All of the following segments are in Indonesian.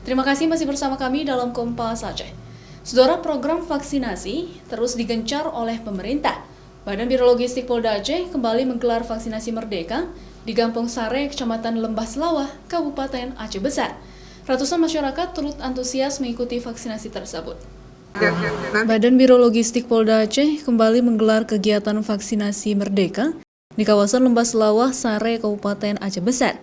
Terima kasih masih bersama kami dalam Kompas Aceh. Saudara, program vaksinasi terus digencar oleh pemerintah. Badan Biro Logistik Polda Aceh kembali menggelar vaksinasi Merdeka di Kampung Sare, Kecamatan Lembah Selawah, Kabupaten Aceh Besar. Ratusan masyarakat turut antusias mengikuti vaksinasi tersebut. Badan Biro Logistik Polda Aceh kembali menggelar kegiatan vaksinasi Merdeka di kawasan Lembah Selawah, Sare, Kabupaten Aceh Besar.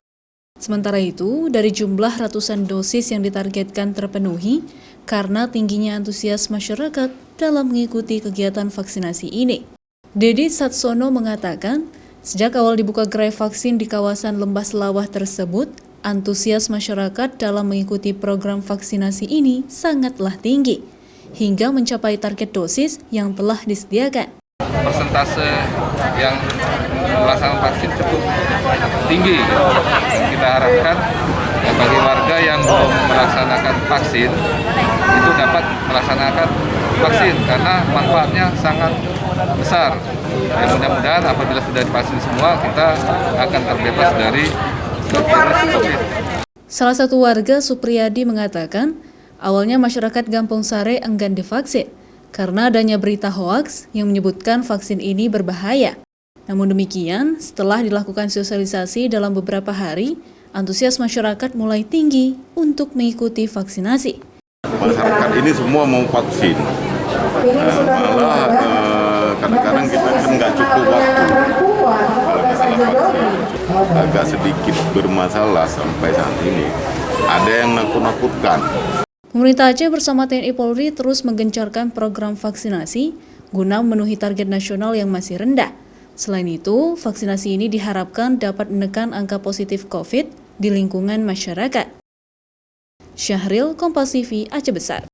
Sementara itu, dari jumlah ratusan dosis yang ditargetkan terpenuhi karena tingginya antusias masyarakat dalam mengikuti kegiatan vaksinasi ini. Dedi Satsono mengatakan, sejak awal dibuka gerai vaksin di kawasan Lembah Selawah tersebut, antusias masyarakat dalam mengikuti program vaksinasi ini sangatlah tinggi, hingga mencapai target dosis yang telah disediakan. Persentase yang melaksanakan vaksin cukup tinggi. Kita harapkan bagi warga yang belum melaksanakan vaksin itu dapat melaksanakan vaksin karena manfaatnya sangat besar. Ya, mudah-mudahan apabila sudah divaksin semua, kita akan terbebas dari virus COVID. Salah satu warga, Supriyadi, mengatakan awalnya masyarakat Kampung Sare enggan divaksin karena adanya berita hoaks yang menyebutkan vaksin ini berbahaya. Namun demikian, setelah dilakukan sosialisasi dalam beberapa hari, antusias masyarakat mulai tinggi untuk mengikuti vaksinasi. Masyarakat ini semua mau vaksin, malah kadang-kadang kita kan nggak cukup waktu. Kalau masalah vaksin agak sedikit bermasalah sampai saat ini. Ada yang nakut-nakutkan. Pemerintah Aceh bersama TNI Polri terus menggencarkan program vaksinasi guna memenuhi target nasional yang masih rendah. Selain itu, vaksinasi ini diharapkan dapat menekan angka positif COVID di lingkungan masyarakat. Syahril, Kompas TV, Aceh Besar.